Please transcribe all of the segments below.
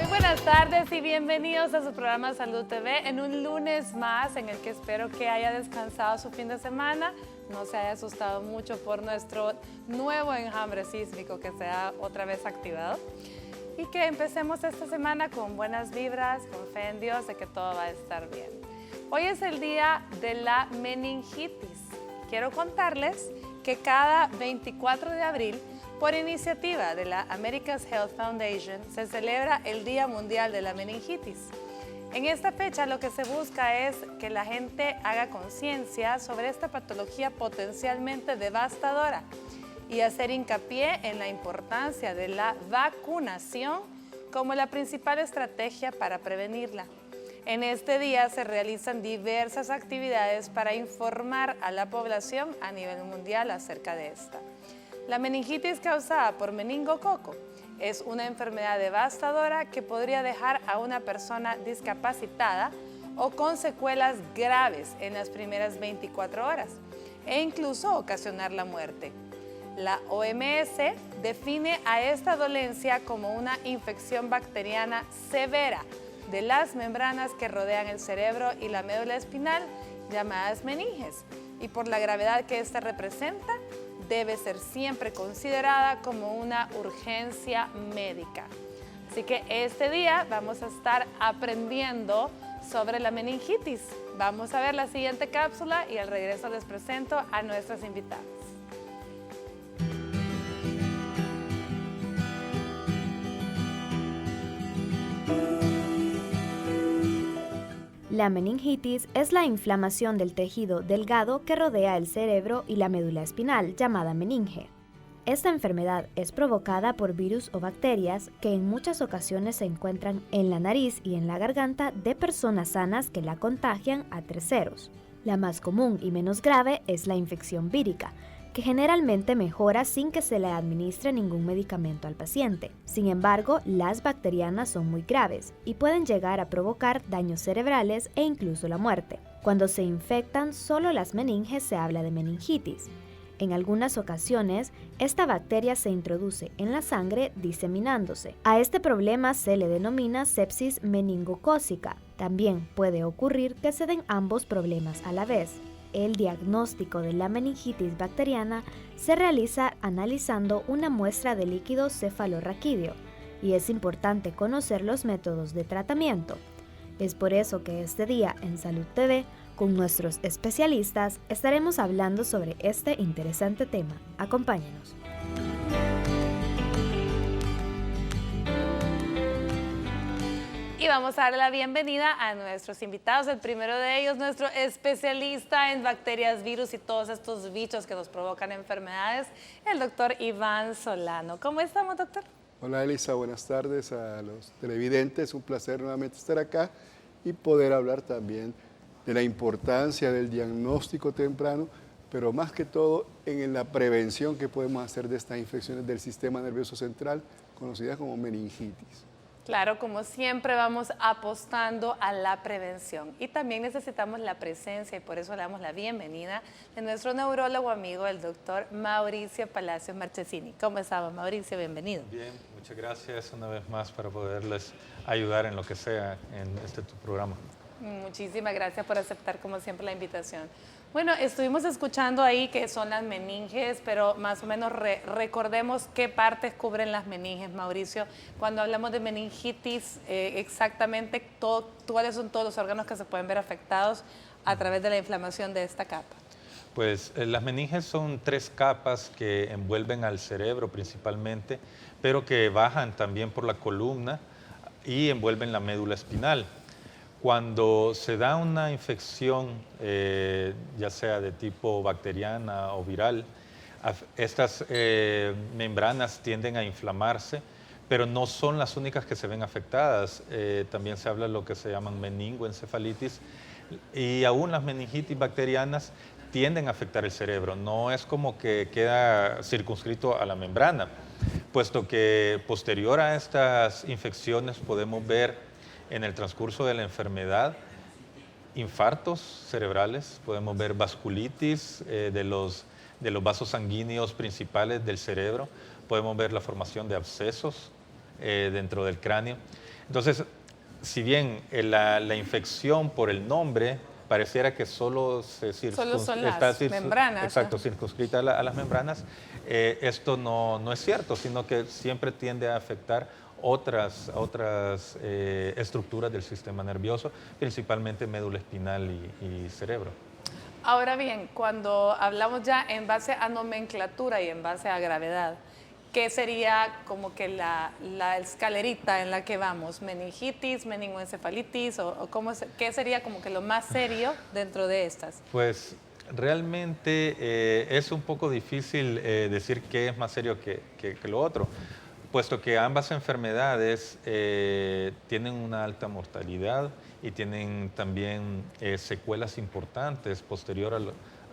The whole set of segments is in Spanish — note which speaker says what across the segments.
Speaker 1: Buenas tardes y bienvenidos a su programa Salud TV en un lunes más en el que espero que haya descansado su fin de semana, no se haya asustado mucho por nuestro nuevo enjambre sísmico que se ha otra vez activado y que empecemos esta semana con buenas vibras, con fe en Dios de que todo va a estar bien. Hoy es el día de la meningitis. Quiero contarles que cada 24 de abril, por iniciativa de la America's Health Foundation, se celebra el Día Mundial de la Meningitis. En esta fecha lo que se busca es que la gente haga conciencia sobre esta patología potencialmente devastadora y hacer hincapié en la importancia de la vacunación como la principal estrategia para prevenirla. En este día se realizan diversas actividades para informar a la población a nivel mundial acerca de esta. La meningitis causada por meningococo es una enfermedad devastadora que podría dejar a una persona discapacitada o con secuelas graves en las primeras 24 horas e incluso ocasionar la muerte. La OMS define a esta dolencia como una infección bacteriana severa de las membranas que rodean el cerebro y la médula espinal, llamadas meninges, y por la gravedad que esta representa, debe ser siempre considerada como una urgencia médica. Así que este día vamos a estar aprendiendo sobre la meningitis. Vamos a ver la siguiente cápsula y al regreso les presento a nuestras invitadas.
Speaker 2: La meningitis es la inflamación del tejido delgado que rodea el cerebro y la médula espinal, llamada meninge. Esta enfermedad es provocada por virus o bacterias que en muchas ocasiones se encuentran en la nariz y en la garganta de personas sanas que la contagian a terceros. La más común y menos grave es la infección vírica, que generalmente mejora sin que se le administre ningún medicamento al paciente. Sin embargo, las bacterianas son muy graves y pueden llegar a provocar daños cerebrales e incluso la muerte. Cuando se infectan solo las meninges se habla de meningitis. En algunas ocasiones, esta bacteria se introduce en la sangre diseminándose. A este problema se le denomina sepsis meningocócica. También puede ocurrir que se den ambos problemas a la vez. El diagnóstico de la meningitis bacteriana se realiza analizando una muestra de líquido cefalorraquídeo y es importante conocer los métodos de tratamiento. Es por eso que este día en Salud TV, con nuestros especialistas, estaremos hablando sobre este interesante tema. Acompáñenos.
Speaker 1: Y vamos a darle la bienvenida a nuestros invitados. El primero de ellos, nuestro especialista en bacterias, virus y todos estos bichos que nos provocan enfermedades, el doctor Iván Solano. ¿Cómo estamos, doctor?
Speaker 3: Hola, Elisa. Buenas tardes a los televidentes. Un placer nuevamente estar acá y poder hablar también de la importancia del diagnóstico temprano, pero más que todo en la prevención que podemos hacer de estas infecciones del sistema nervioso central, conocidas como meningitis.
Speaker 1: Claro, como siempre vamos apostando a la prevención y también necesitamos la presencia y por eso le damos la bienvenida de nuestro neurólogo amigo, el doctor Mauricio Palacios Marchesini. ¿Cómo estamos, Mauricio? Bienvenido.
Speaker 4: Bien, muchas gracias una vez más para poderles ayudar en lo que sea en tu programa.
Speaker 1: Muchísimas gracias por aceptar como siempre la invitación. Bueno, estuvimos escuchando ahí que son las meninges, pero más o menos recordemos qué partes cubren las meninges, Mauricio. Cuando hablamos de meningitis, exactamente cuáles son todos los órganos que se pueden ver afectados a través de la inflamación de esta capa.
Speaker 4: Pues las meninges son 3 capas que envuelven al cerebro principalmente, pero que bajan también por la columna y envuelven la médula espinal. Cuando se da una infección, ya sea de tipo bacteriana o viral, estas membranas tienden a inflamarse, pero no son las únicas que se ven afectadas. También se habla de lo que se llaman meningoencefalitis y aún las meningitis bacterianas tienden a afectar el cerebro. No es como que queda circunscrito a la membrana, puesto que posterior a estas infecciones podemos ver en el transcurso de la enfermedad infartos cerebrales, podemos ver vasculitis de los vasos sanguíneos principales del cerebro, podemos ver la formación de abscesos dentro del cráneo. Entonces, si bien la infección por el nombre pareciera que solo
Speaker 1: son las membranas.
Speaker 4: Exacto, circunscrita a las membranas, esto no es cierto, sino que siempre tiende a afectar otras estructuras del sistema nervioso, principalmente médula espinal y cerebro.
Speaker 1: Ahora bien, cuando hablamos ya en base a nomenclatura y en base a gravedad, ¿qué sería como que la escalerita en la que vamos? ¿Meningitis, meningoencefalitis qué sería como que lo más serio dentro de estas?
Speaker 4: Pues realmente es un poco difícil decir qué es más serio que lo otro, puesto que ambas enfermedades tienen una alta mortalidad y tienen también secuelas importantes posterior a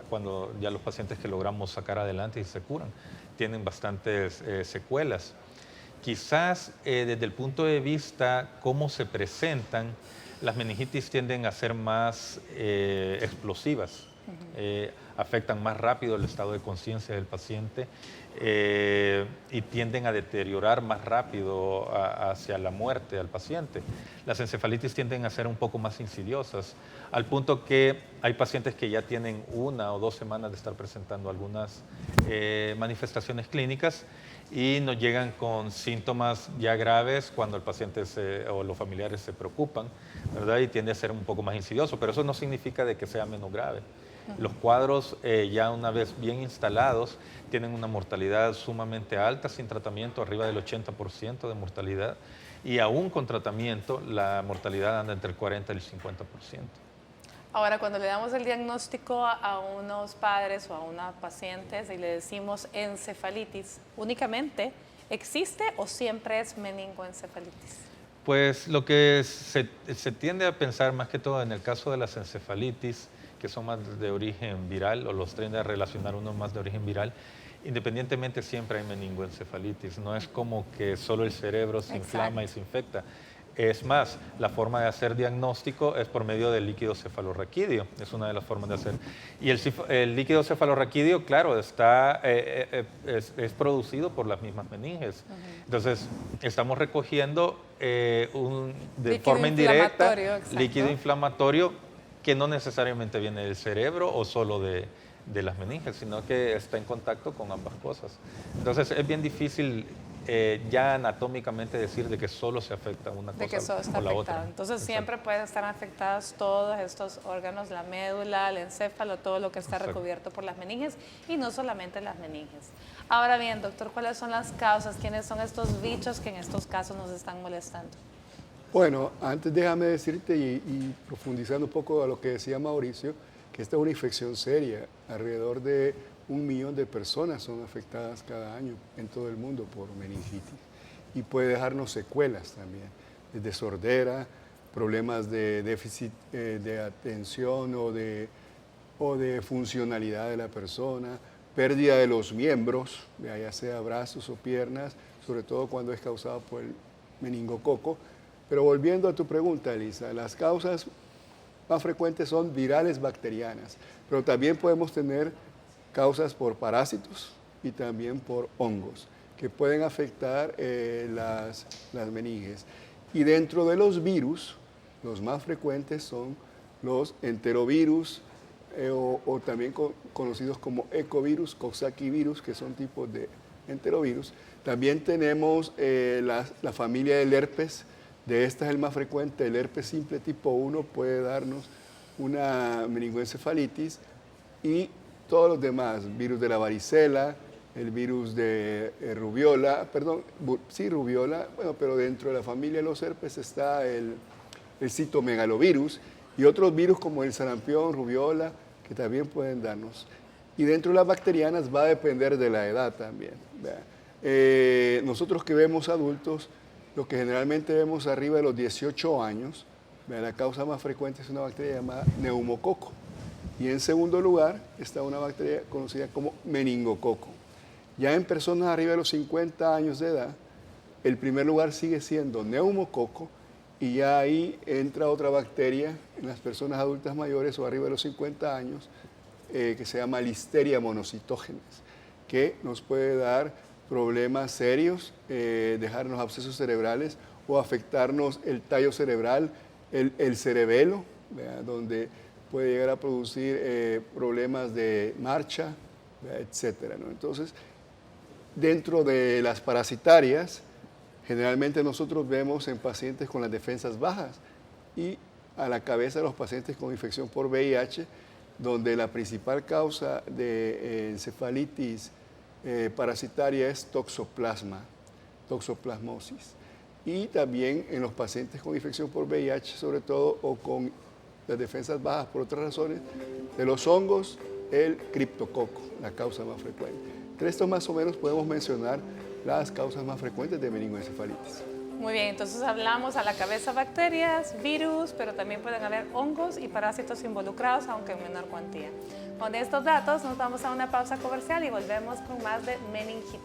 Speaker 4: cuando ya los pacientes que logramos sacar adelante y se curan, tienen bastantes secuelas. Quizás desde el punto de vista cómo se presentan, las meningitis tienden a ser más explosivas, afectan más rápido el estado de conciencia del paciente y tienden a deteriorar más rápido hacia la muerte al paciente. Las encefalitis tienden a ser un poco más insidiosas, al punto que hay pacientes que ya tienen 1 o 2 semanas de estar presentando algunas manifestaciones clínicas y nos llegan con síntomas ya graves cuando el paciente o los familiares se preocupan, ¿verdad? Y tiende a ser un poco más insidioso, pero eso no significa de que sea menos grave. Los cuadros, ya una vez bien instalados, tienen una mortalidad sumamente alta, sin tratamiento, arriba del 80% de mortalidad, y aún con tratamiento, la mortalidad anda entre el 40 y el 50%.
Speaker 1: Ahora, cuando le damos el diagnóstico a unos padres o a una paciente y le decimos encefalitis, ¿únicamente existe o siempre es meningoencefalitis?
Speaker 4: Pues lo que se tiende a pensar más que todo en el caso de las encefalitis, que son más de origen viral, o los tiende a relacionar uno más de origen viral, independientemente siempre hay meningoencefalitis. No es como que solo el cerebro se inflama y se infecta. Es más, la forma de hacer diagnóstico es por medio del líquido cefalorraquídeo, es una de las formas de hacer. Y el líquido cefalorraquídeo, claro, es producido por las mismas meninges. Entonces, estamos recogiendo de forma indirecta líquido inflamatorio que no necesariamente viene del cerebro o solo de las meninges, sino que está en contacto con ambas cosas. Entonces, es bien difícil ya anatómicamente decir de que solo se afecta una cosa o la otra.
Speaker 1: Entonces siempre pueden estar afectados todos estos órganos, la médula, el encéfalo, todo lo que está recubierto por las meninges y no solamente las meninges. Ahora bien, doctor, ¿cuáles son las causas? ¿Quiénes son estos bichos que en estos casos nos están molestando?
Speaker 3: Bueno, antes déjame decirte y profundizando un poco a lo que decía Mauricio, que esta es una infección seria. Alrededor de 1 millón de personas son afectadas cada año en todo el mundo por meningitis y puede dejarnos secuelas también, desde sordera, problemas de déficit de atención o de funcionalidad de la persona, pérdida de los miembros, ya sea brazos o piernas, sobre todo cuando es causado por el meningococo. Pero volviendo a tu pregunta, Elisa, las causas más frecuentes son virales bacterianas, pero también podemos tener causas por parásitos y también por hongos, que pueden afectar las meninges. Y dentro de los virus, los más frecuentes son los enterovirus o también conocidos como ecovirus, coxsackie-virus, que son tipos de enterovirus. También tenemos la familia del herpes. De esta es el más frecuente, el herpes simple tipo 1 puede darnos una meningoencefalitis y todos los demás, virus de la varicela, el virus de rubiola, rubiola, bueno, pero dentro de la familia de los herpes está el citomegalovirus y otros virus como el sarampión, rubiola, que también pueden darnos. Y dentro de las bacterianas va a depender de la edad también. Nosotros que vemos adultos, lo que generalmente vemos arriba de los 18 años, la causa más frecuente es una bacteria llamada neumococo. Y en segundo lugar está una bacteria conocida como meningococo. Ya en personas arriba de los 50 años de edad, el primer lugar sigue siendo neumococo y ya ahí entra otra bacteria en las personas adultas mayores o arriba de los 50 años, que se llama Listeria monocytogenes, que nos puede dar problemas serios, dejarnos abscesos cerebrales o afectarnos el tallo cerebral, el cerebelo, ¿verdad? Donde puede llegar a producir problemas de marcha, ¿verdad? Etcétera, ¿no? Entonces, dentro de las parasitarias, generalmente nosotros vemos en pacientes con las defensas bajas y a la cabeza de los pacientes con infección por VIH, donde la principal causa de encefalitis parasitaria es toxoplasmosis. Y también en los pacientes con infección por VIH, sobre todo, o con las defensas bajas por otras razones, de los hongos, el criptococo, la causa más frecuente. Entre estos más o menos podemos mencionar las causas más frecuentes de meningoencefalitis.
Speaker 1: Muy bien, entonces hablamos a la cabeza bacterias, virus, pero también pueden haber hongos y parásitos involucrados, aunque en menor cuantía. Con estos datos nos vamos a una pausa comercial y volvemos con más de meningitis.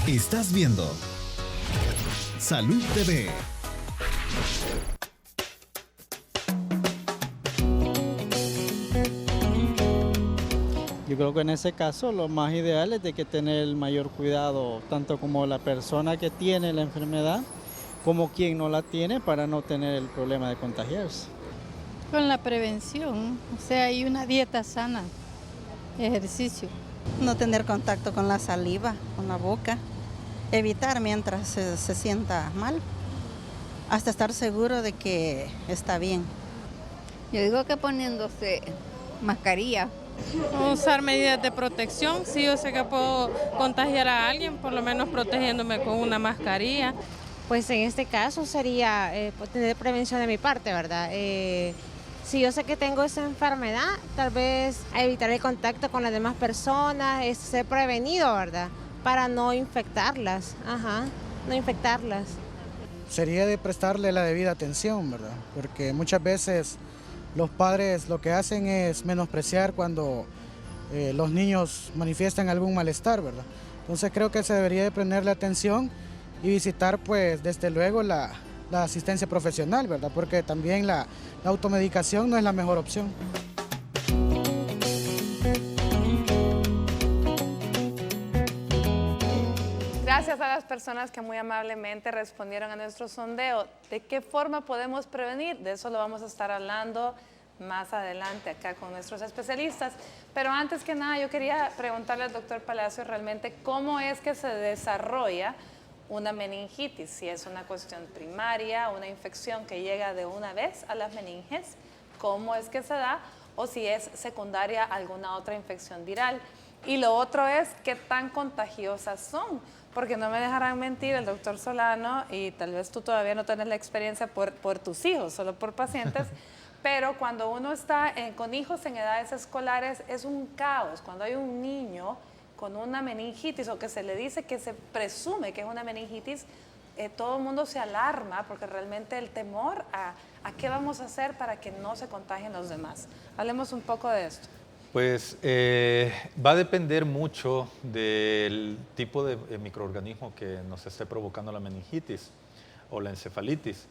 Speaker 5: Estás viendo Salud TV.
Speaker 6: Yo creo que en ese caso lo más ideal es de que tener el mayor cuidado, tanto como la persona que tiene la enfermedad, como quien no la tiene, para no tener el problema de contagiarse.
Speaker 7: Con la prevención, o sea, hay una dieta sana, ejercicio.
Speaker 8: No tener contacto con la saliva, con la boca, evitar mientras se sienta mal, hasta estar seguro de que está bien.
Speaker 9: Yo digo que poniéndose mascarilla.
Speaker 10: Usar medidas de protección, si yo sé que puedo contagiar a alguien, por lo menos protegiéndome con una mascarilla.
Speaker 11: Pues en este caso sería tener prevención de mi parte, ¿verdad? Si yo sé que tengo esa enfermedad, tal vez evitar el contacto con las demás personas, ser prevenido, ¿verdad? Para no infectarlas, no infectarlas.
Speaker 12: Sería de prestarle la debida atención, ¿verdad? Porque muchas veces los padres lo que hacen es menospreciar cuando los niños manifiestan algún malestar, ¿verdad? Entonces creo que se debería de ponerle atención y visitar, pues, desde luego la asistencia profesional, ¿verdad? Porque también la automedicación no es la mejor opción.
Speaker 1: Gracias a las personas que muy amablemente respondieron a nuestro sondeo. ¿De qué forma podemos prevenir? De eso lo vamos a estar hablando más adelante acá con nuestros especialistas. Pero antes que nada, yo quería preguntarle al doctor Palacio realmente cómo es que se desarrolla una meningitis, si es una cuestión primaria, una infección que llega de una vez a las meninges, cómo es que se da, o si es secundaria a alguna otra infección viral. Y lo otro es qué tan contagiosas son, porque no me dejarán mentir el doctor Solano, y tal vez tú todavía no tienes la experiencia por tus hijos, solo por pacientes, pero cuando uno está con hijos en edades escolares es un caos. Cuando hay un niño con una meningitis o que se le dice que se presume que es una meningitis, todo el mundo se alarma porque realmente el temor a qué vamos a hacer para que no se contagien los demás. Hablemos un poco de esto.
Speaker 4: Pues va a depender mucho del tipo de microorganismo que nos esté provocando la meningitis o la encefalitis.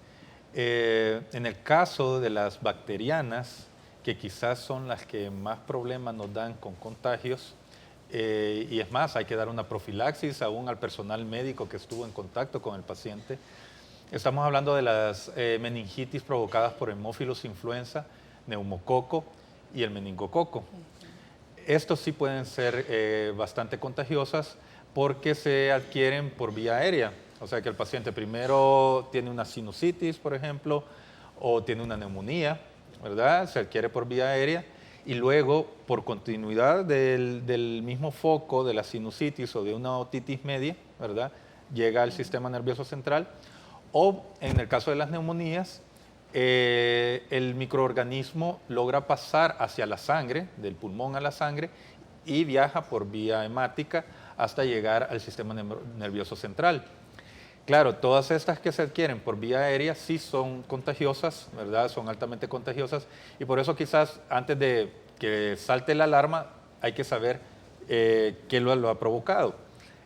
Speaker 4: En el caso de las bacterianas, que quizás son las que más problemas nos dan con contagios, y es más, hay que dar una profilaxis aún al personal médico que estuvo en contacto con el paciente. Estamos hablando de las meningitis provocadas por hemófilos influenza, neumococo y el meningococo. Estos sí pueden ser bastante contagiosas porque se adquieren por vía aérea. O sea que el paciente primero tiene una sinusitis, por ejemplo, o tiene una neumonía, ¿verdad? Se adquiere por vía aérea y luego, por continuidad del mismo foco de la sinusitis o de una otitis media, ¿verdad?, llega al sistema nervioso central. O en el caso de las neumonías, el microorganismo logra pasar hacia la sangre, del pulmón a la sangre, y viaja por vía hemática hasta llegar al sistema nervioso central. Claro, todas estas que se adquieren por vía aérea sí son contagiosas, ¿verdad? Son altamente contagiosas y por eso quizás antes de que salte la alarma hay que saber qué lo ha provocado,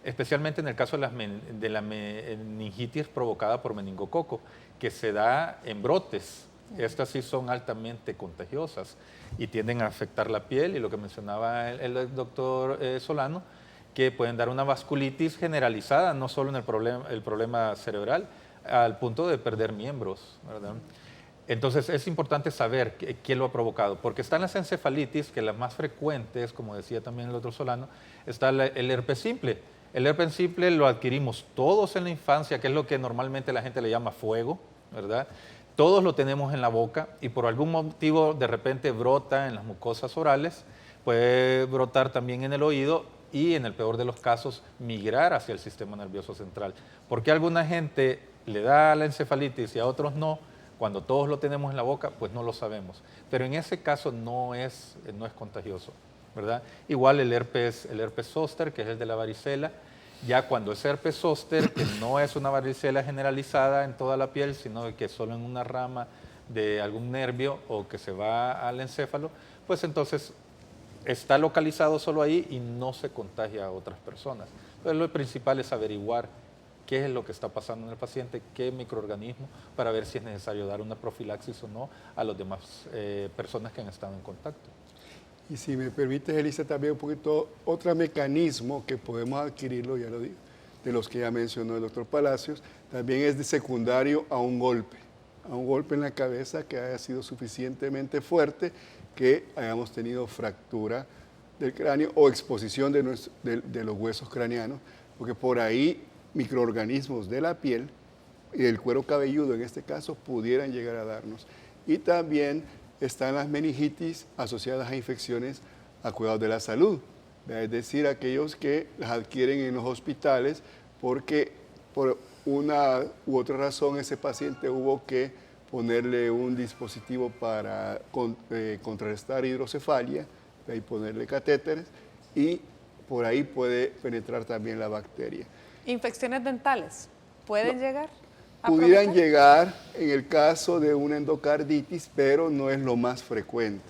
Speaker 4: especialmente en el caso de la meningitis provocada por meningococo, que se da en brotes. Estas sí son altamente contagiosas y tienden a afectar la piel y lo que mencionaba el doctor Solano, que pueden dar una vasculitis generalizada, no solo en el problema cerebral, al punto de perder miembros, ¿verdad? Entonces es importante saber quién lo ha provocado, porque están las encefalitis, que las más frecuentes, como decía también el doctor Solano, está el herpes simple. El herpes simple lo adquirimos todos en la infancia, que es lo que normalmente la gente le llama fuego, ¿verdad? Todos lo tenemos en la boca y por algún motivo de repente brota en las mucosas orales, puede brotar también en el oído y en el peor de los casos migrar hacia el sistema nervioso central. ¿Por qué a alguna gente le da la encefalitis y a otros no? Cuando todos lo tenemos en la boca, pues no lo sabemos. Pero en ese caso no es contagioso, ¿verdad? Igual el herpes zóster, que es el de la varicela. Ya cuando es herpes zóster, que no es una varicela generalizada en toda la piel, sino que solo en una rama de algún nervio o que se va al encéfalo, pues entonces está localizado solo ahí y no se contagia a otras personas. Entonces lo principal es averiguar qué es lo que está pasando en el paciente, qué microorganismo, para ver si es necesario dar una profilaxis o no a las demás personas que han estado en contacto.
Speaker 3: Y si me permite, Elisa, también un poquito otro mecanismo que podemos adquirirlo, ya lo digo, de los que ya mencionó el doctor Palacios, también es de secundario a un golpe en la cabeza que haya sido suficientemente fuerte, que hayamos tenido fractura del cráneo o exposición de los huesos craneanos, porque por ahí microorganismos de la piel y del cuero cabelludo en este caso pudieran llegar a darnos. Y también están las meningitis asociadas a infecciones a cuidados de la salud, es decir, aquellos que las adquieren en los hospitales porque por una u otra razón ese paciente hubo que ponerle un dispositivo para contrarrestar hidrocefalia y ponerle catéteres y por ahí puede penetrar también la bacteria.
Speaker 1: ¿Infecciones dentales pueden llegar?
Speaker 3: Pudieran llegar en el caso de una endocarditis, pero no es lo más frecuente.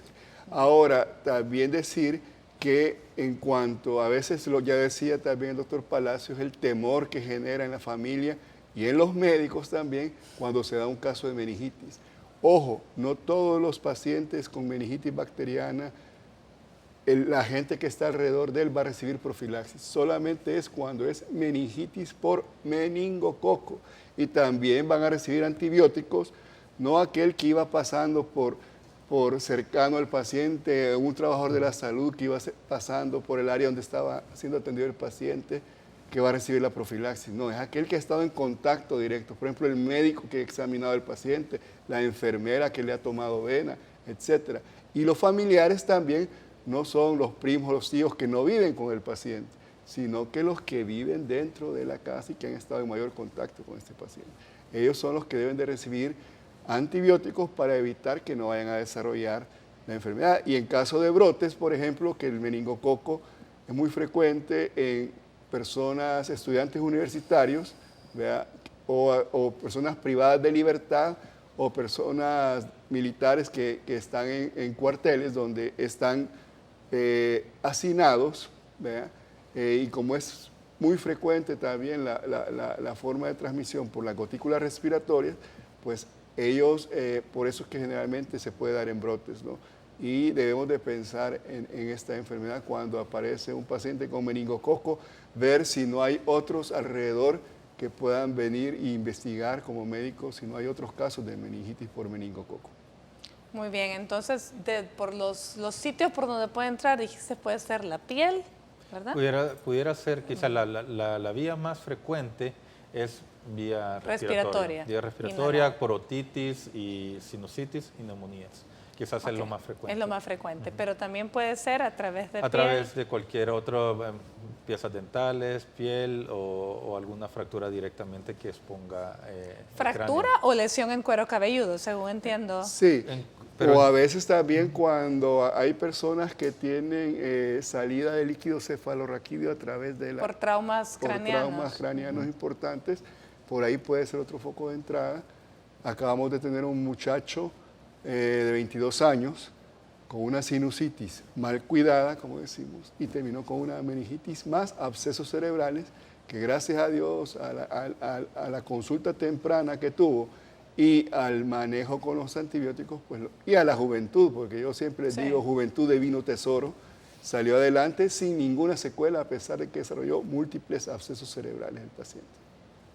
Speaker 3: Ahora, también decir que en cuanto a veces, ya decía también el doctor Palacios, el temor que genera en la familia y en los médicos también cuando se da un caso de meningitis. Ojo, no todos los pacientes con meningitis bacteriana, la gente que está alrededor de él va a recibir profilaxis. Solamente es cuando es meningitis por meningococo. Y también van a recibir antibióticos, no aquel que iba pasando por cercano al paciente, un trabajador de la salud que iba pasando por el área donde estaba siendo atendido el paciente, que va a recibir la profilaxis. No, es aquel que ha estado en contacto directo. Por ejemplo, el médico que ha examinado al paciente, la enfermera que le ha tomado vena, etc. Y los familiares también no son los primos, los tíos que no viven con el paciente, sino que los que viven dentro de la casa y que han estado en mayor contacto con este paciente. Ellos son los que deben de recibir antibióticos para evitar que no vayan a desarrollar la enfermedad. Y en caso de brotes, por ejemplo, que el meningococo es muy frecuente en personas, estudiantes universitarios, ¿verdad? O personas privadas de libertad o personas militares que están en cuarteles donde están hacinados, ¿verdad? Y como es muy frecuente también la forma de transmisión por las gotículas respiratorias, pues ellos, por eso es que generalmente se puede dar en brotes, ¿no? Y debemos de pensar en esta enfermedad cuando aparece un paciente con meningococo, ver si no hay otros alrededor que puedan venir e investigar como médicos si no hay otros casos de meningitis por meningococo.
Speaker 1: Muy bien, entonces por los sitios por donde puede entrar, dijiste, puede ser la piel, ¿verdad?
Speaker 4: Pudiera ser, quizá la vía más frecuente es vía respiratoria. Vía respiratoria, por otitis y sinusitis y neumonías. Quizás es lo más frecuente.
Speaker 1: Es lo más frecuente, pero también puede ser a través de piel.
Speaker 4: A través de cualquier otro, piezas dentales, piel o alguna fractura directamente que exponga
Speaker 1: ¿Fractura o lesión en cuero cabelludo, según entiendo?
Speaker 3: Sí, o a veces también cuando hay personas que tienen salida de líquido cefalorraquídeo a través de
Speaker 1: por traumas craneanos.
Speaker 3: Por traumas craneanos importantes, por ahí puede ser otro foco de entrada. Acabamos de tener un muchacho de 22 años con una sinusitis mal cuidada, como decimos, y terminó con una meningitis más abscesos cerebrales, que gracias a Dios, a la consulta temprana que tuvo y al manejo con los antibióticos, pues, y a la juventud, porque yo siempre digo juventud de vino tesoro, salió adelante sin ninguna secuela, a pesar de que desarrolló múltiples abscesos cerebrales el paciente.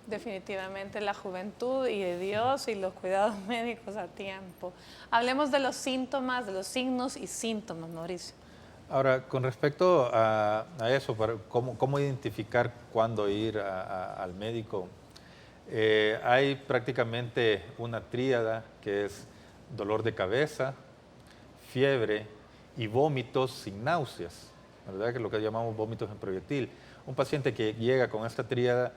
Speaker 1: Definitivamente la juventud y de Dios y los cuidados médicos a tiempo. Hablemos de los síntomas, de los signos y síntomas, Mauricio.
Speaker 4: Ahora, con respecto a eso, ¿cómo identificar cuándo ir al médico? Hay prácticamente una tríada que es dolor de cabeza, fiebre y vómitos sin náuseas, ¿verdad? Que es lo que llamamos vómitos en proyectil. Un paciente que llega con esta tríada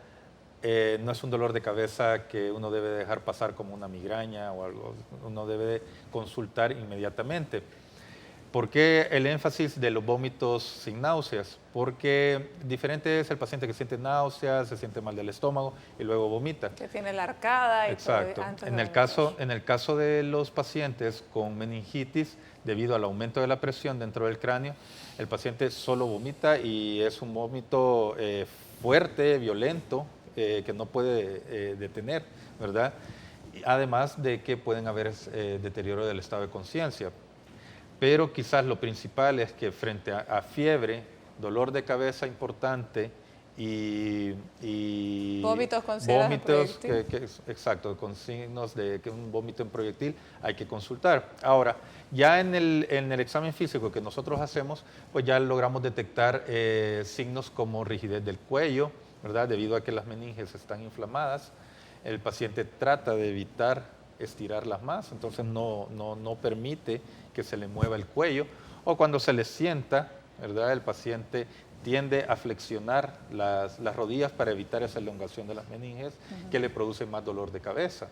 Speaker 4: no es un dolor de cabeza que uno debe dejar pasar como una migraña o algo, uno debe consultar inmediatamente. ¿Por qué el énfasis de los vómitos sin náuseas? Porque diferente es el paciente que siente náuseas, se siente mal del estómago y luego vomita.
Speaker 1: Que tiene la arcada y
Speaker 4: exacto.
Speaker 1: todo.
Speaker 4: En el caso de los pacientes con meningitis, debido al aumento de la presión dentro del cráneo, el paciente solo vomita y es un vómito fuerte, violento, que no puede detener, ¿verdad? Además de que pueden haber deterioro del estado de conciencia. Pero quizás lo principal es que frente a fiebre, dolor de cabeza importante y
Speaker 1: vómitos con
Speaker 4: exacto, con signos de que un vómito en proyectil, hay que consultar. Ahora, ya en el examen físico que nosotros hacemos, pues ya logramos detectar signos como rigidez del cuello, ¿verdad? Debido a que las meninges están inflamadas, el paciente trata de evitar estirarlas más, entonces no permite que se le mueva el cuello, o cuando se le sienta, ¿verdad? El paciente tiende a flexionar las rodillas para evitar esa elongación de las meninges que le produce más dolor de cabeza.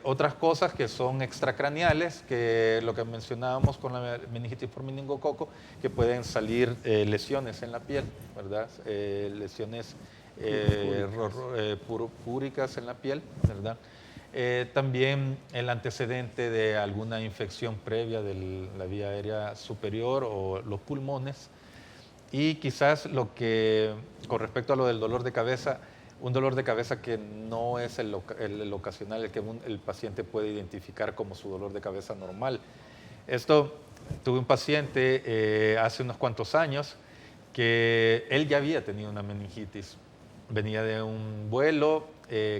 Speaker 4: Otras cosas que son extracraneales, que lo que mencionábamos con la meningitis por meningococo, que pueden salir lesiones en la piel, ¿verdad? Lesiones purpúricas en la piel, ¿verdad? También el antecedente de alguna infección previa de la vía aérea superior o los pulmones. Y quizás con respecto a lo del dolor de cabeza, un dolor de cabeza que no es el ocasional, el que el paciente puede identificar como su dolor de cabeza normal. Tuve un paciente hace unos cuantos años que él ya había tenido una meningitis. Venía de un vuelo,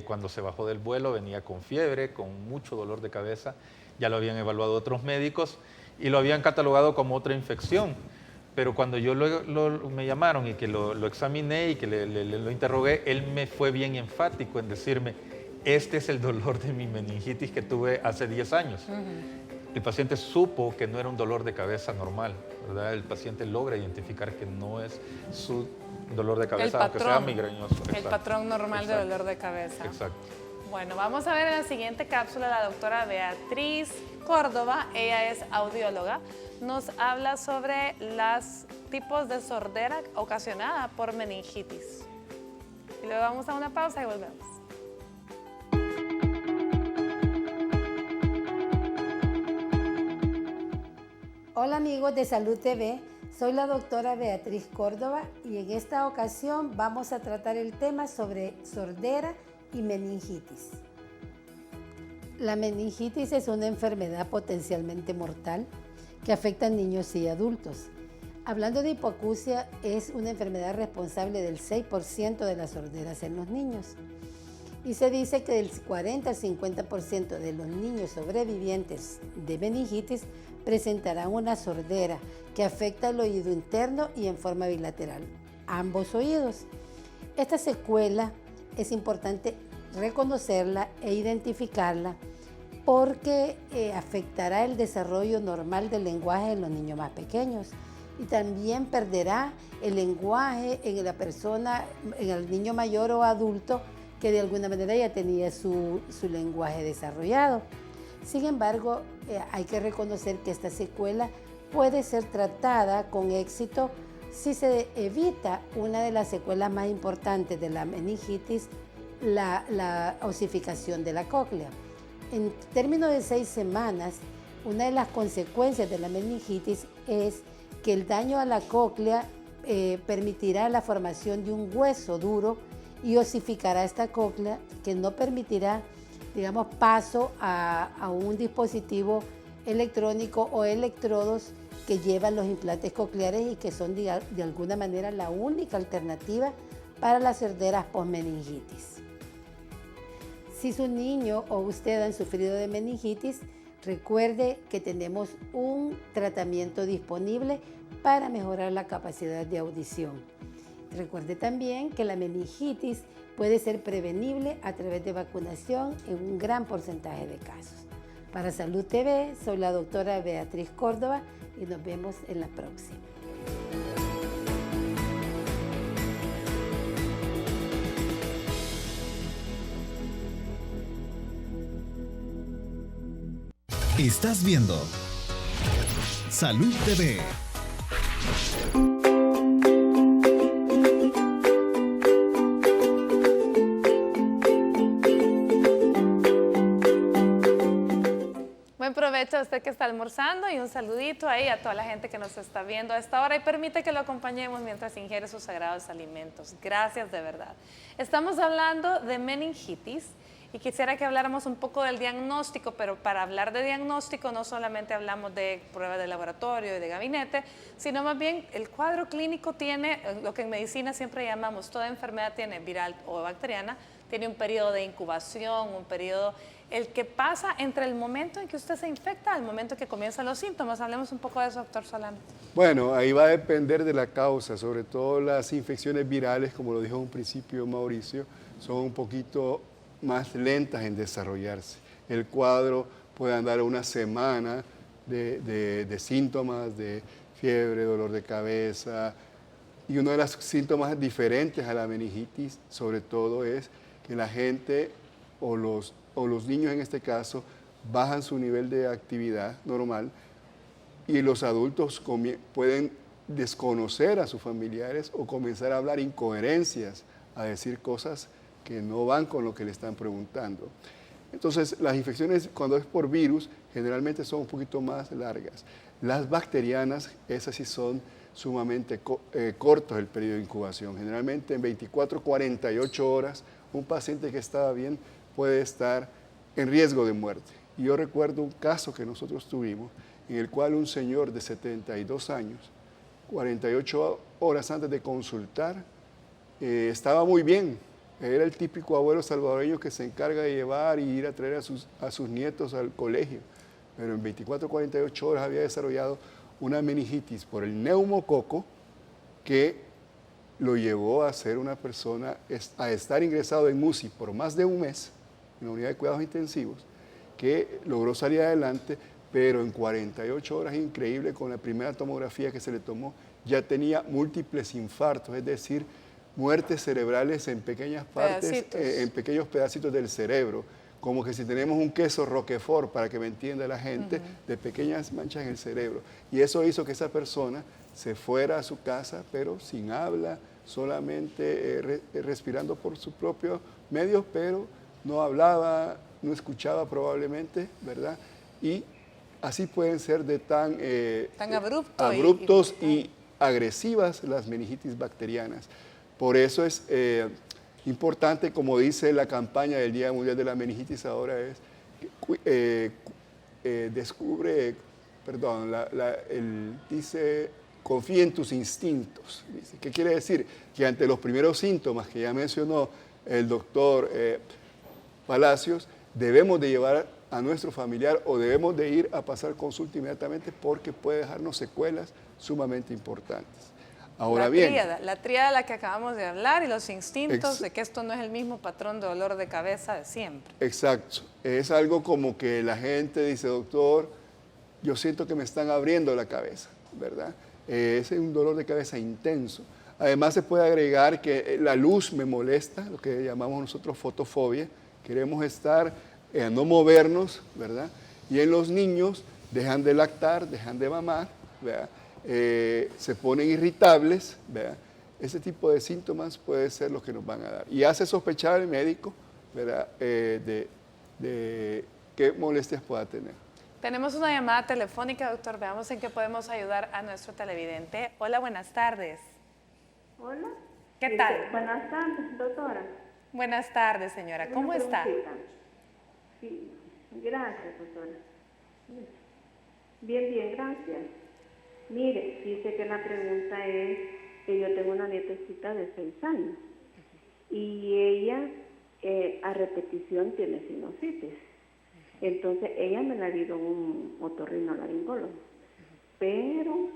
Speaker 4: cuando se bajó del vuelo venía con fiebre, con mucho dolor de cabeza. Ya lo habían evaluado otros médicos y lo habían catalogado como otra infección. Pero cuando me llamaron y que lo examiné y que lo interrogué, él me fue bien enfático en decirme, este es el dolor de mi meningitis que tuve hace 10 años. El paciente supo que no era un dolor de cabeza normal, ¿verdad? El paciente logra identificar que no es su dolor de cabeza, aunque sea migrañoso.
Speaker 1: El patrón normal de dolor de cabeza.
Speaker 4: Exacto.
Speaker 1: Bueno, vamos a ver en la siguiente cápsula la doctora Beatriz Córdoba. Ella es audióloga. Nos habla sobre los tipos de sordera ocasionada por meningitis. Y luego vamos a una pausa y volvemos.
Speaker 13: Hola amigos de Salud TV, soy la doctora Beatriz Córdoba y en esta ocasión vamos a tratar el tema sobre sordera y meningitis. La meningitis es una enfermedad potencialmente mortal que afecta a niños y adultos. Hablando de hipoacusia, es una enfermedad responsable del 6% de las sorderas en los niños. Y se dice que del 40 al 50% de los niños sobrevivientes de meningitis presentarán una sordera que afecta al oído interno y en forma bilateral, ambos oídos. Esta secuela es importante reconocerla e identificarla porque afectará el desarrollo normal del lenguaje en los niños más pequeños y también perderá el lenguaje en la persona, en el niño mayor o adulto que de alguna manera ya tenía su lenguaje desarrollado. Sin embargo, hay que reconocer que esta secuela puede ser tratada con éxito si se evita una de las secuelas más importantes de la meningitis, la osificación de la cóclea. En términos de 6 semanas, una de las consecuencias de la meningitis es que el daño a la cóclea permitirá la formación de un hueso duro y osificará esta cóclea, que no permitirá, digamos, paso a un dispositivo electrónico o electrodos que llevan los implantes cocleares y que son de alguna manera la única alternativa para las sorderas post-meningitis. Si su niño o usted han sufrido de meningitis, recuerde que tenemos un tratamiento disponible para mejorar la capacidad de audición. Recuerde también que la meningitis puede ser prevenible a través de vacunación en un gran porcentaje de casos. Para Salud TV, soy la doctora Beatriz Córdoba y nos vemos en la próxima.
Speaker 5: Estás viendo Salud TV.
Speaker 1: Buen provecho a usted que está almorzando y un saludito ahí a toda la gente que nos está viendo a esta hora y permite que lo acompañemos mientras ingiere sus sagrados alimentos. Gracias de verdad. Estamos hablando de meningitis y quisiera que habláramos un poco del diagnóstico, pero para hablar de diagnóstico no solamente hablamos de pruebas de laboratorio y de gabinete, sino más bien el cuadro clínico tiene, lo que en medicina siempre llamamos, toda enfermedad tiene viral o bacteriana, tiene un periodo de incubación, un periodo, el que pasa entre el momento en que usted se infecta al momento en que comienzan los síntomas. Hablemos un poco de eso, doctor Solano.
Speaker 3: Bueno, ahí va a depender de la causa, sobre todo las infecciones virales, como lo dijo en un principio Mauricio, son un poquito más lentas en desarrollarse. El cuadro puede andar una semana de síntomas de fiebre, dolor de cabeza, y uno de los síntomas diferentes a la meningitis, sobre todo, es que la gente o los niños en este caso bajan su nivel de actividad normal y los adultos pueden desconocer a sus familiares o comenzar a hablar incoherencias, a decir cosas que no van con lo que le están preguntando. Entonces, las infecciones cuando es por virus generalmente son un poquito más largas. Las bacterianas, esas sí son sumamente cortos el periodo de incubación. Generalmente en 24, 48 horas un paciente que estaba bien puede estar en riesgo de muerte. Y yo recuerdo un caso que nosotros tuvimos en el cual un señor de 72 años, 48 horas antes de consultar, estaba muy bien. Era el típico abuelo salvadoreño que se encarga de llevar y ir a traer a sus nietos al colegio. Pero en 24 48 horas había desarrollado una meningitis por el neumococo que lo llevó a ser una persona, a estar ingresado en UCI por más de un mes, en la unidad de cuidados intensivos, que logró salir adelante, pero en 48 horas, increíble, con la primera tomografía que se le tomó, ya tenía múltiples infartos, es decir, muertes cerebrales en pequeñas partes, en pequeños pedacitos del cerebro, como que si tenemos un queso Roquefort, para que me entienda la gente, de pequeñas manchas en el cerebro. Y eso hizo que esa persona se fuera a su casa, pero sin habla, solamente respirando por sus propios medios, pero no hablaba, no escuchaba probablemente, ¿verdad? Y así pueden ser de tan abruptos y agresivas las meningitis bacterianas. Por eso es importante, como dice la campaña del Día Mundial de la Meningitis ahora, es dice, confía en tus instintos. Dice, ¿qué quiere decir? Que ante los primeros síntomas que ya mencionó el doctor Palacios, debemos de llevar a nuestro familiar o debemos de ir a pasar consulta inmediatamente porque puede dejarnos secuelas sumamente importantes. Ahora bien,
Speaker 1: la tríada de la que acabamos de hablar y los instintos de que esto no es el mismo patrón de dolor de cabeza de siempre.
Speaker 3: Exacto. Es algo como que la gente dice, doctor, yo siento que me están abriendo la cabeza, ¿verdad? Ese es un dolor de cabeza intenso. Además se puede agregar que la luz me molesta, lo que llamamos nosotros fotofobia. Queremos estar, no movernos, ¿verdad? Y en los niños dejan de lactar, dejan de mamar, ¿verdad? Se ponen irritables, ¿verdad? ese tipo de síntomas puede ser lo que nos van a dar. Y hace sospechar al médico, ¿verdad? De qué molestias pueda tener.
Speaker 1: Tenemos una llamada telefónica, doctor. Veamos en qué podemos ayudar a nuestro televidente. Hola, buenas tardes.
Speaker 14: Hola.
Speaker 1: ¿Qué tal?
Speaker 14: Buenas tardes, doctora.
Speaker 1: Buenas tardes, señora. ¿Cómo está?
Speaker 14: Sí, gracias, doctora. Bien, gracias. Mire, dice que la pregunta es que yo tengo una nietecita de 6 años y ella a repetición tiene sinusitis. Entonces ella me la ha ido un otorrinolaringólogo, pero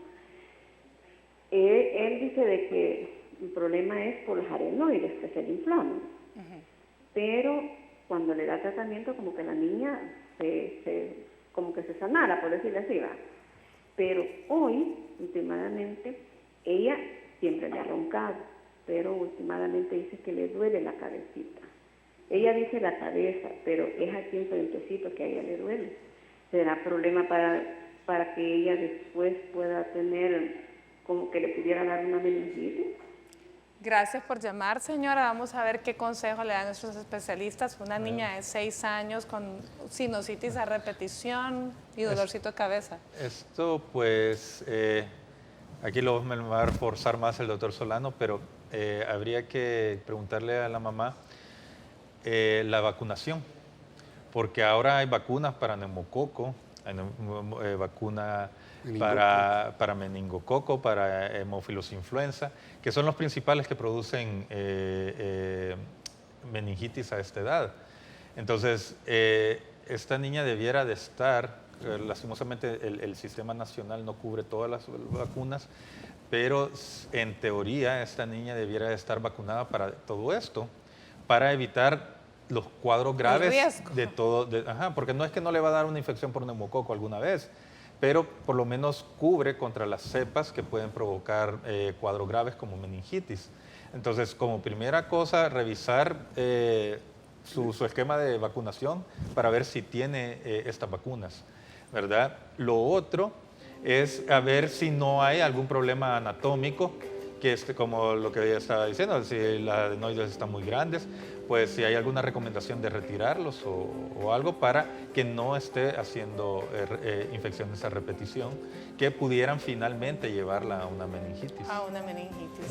Speaker 14: él dice de que el problema es por los adenoides que se le inflaman, pero cuando le da tratamiento como que la niña como que se sanara, por decirlo así, ¿va? Pero hoy, últimamente, ella siempre le ha roncado, pero últimamente dice que le duele la cabecita. Ella dice la cabeza, pero es aquí en frentecito que a ella le duele. ¿Será problema para que ella después pueda tener, como que le pudiera dar una meningitis?
Speaker 1: Gracias por llamar, señora. Vamos a ver qué consejo le dan nuestros especialistas. Una niña de 6 años con sinusitis a repetición y dolorcito de cabeza.
Speaker 4: Esto, pues, aquí me va a reforzar más el doctor Solano, pero habría que preguntarle a la mamá la vacunación, porque ahora hay vacunas para neumococo, hay vacuna para meningococo, para hemófilos influenza, que son los principales que producen meningitis a esta edad. Entonces, esta niña debiera de estar, lastimosamente el sistema nacional no cubre todas las vacunas, pero en teoría esta niña debiera de estar vacunada para todo esto, para evitar los cuadros graves de todo, porque no es que no le va a dar una infección por neumococo alguna vez, pero por lo menos cubre contra las cepas que pueden provocar cuadros graves como meningitis. Entonces, como primera cosa, revisar su esquema de vacunación para ver si tiene estas vacunas, ¿verdad? Lo otro es a ver si no hay algún problema anatómico, que como lo que ella estaba diciendo, si las adenoides están muy grandes, pues si hay alguna recomendación de retirarlos o algo para que no esté haciendo infecciones a repetición que pudieran finalmente llevarla a una meningitis.
Speaker 1: A una meningitis.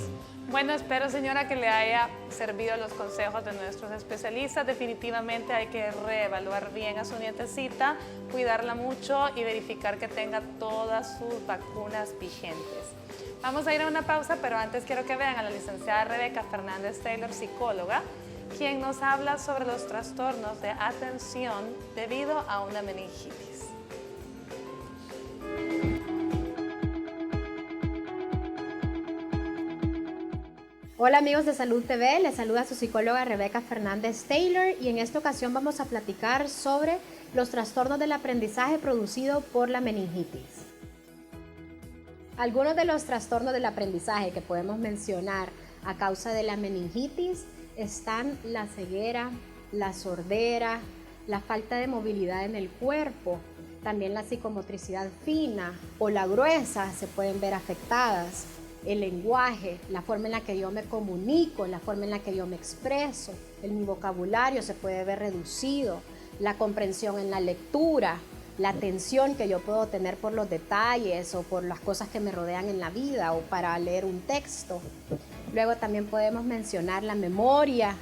Speaker 1: Bueno, espero, señora, que le haya servido los consejos de nuestros especialistas. Definitivamente hay que reevaluar bien a su nietecita, cuidarla mucho y verificar que tenga todas sus vacunas vigentes. Vamos a ir a una pausa, pero antes quiero que vean a la licenciada Rebeca Fernández Taylor, psicóloga, quien nos habla sobre los trastornos de atención debido a una meningitis.
Speaker 2: Hola amigos de Salud TV, les saluda su psicóloga Rebeca Fernández Taylor y en esta ocasión vamos a platicar sobre los trastornos del aprendizaje producido por la meningitis. Algunos de los trastornos del aprendizaje que podemos mencionar a causa de la meningitis están la ceguera, la sordera, la falta de movilidad en el cuerpo, también la psicomotricidad fina o la gruesa se pueden ver afectadas, el lenguaje, la forma en la que yo me comunico, la forma en la que yo me expreso, mi vocabulario se puede ver reducido, la comprensión en la lectura, la atención que yo puedo tener por los detalles o por las cosas que me rodean en la vida o para leer un texto. Luego también podemos mencionar la memoria,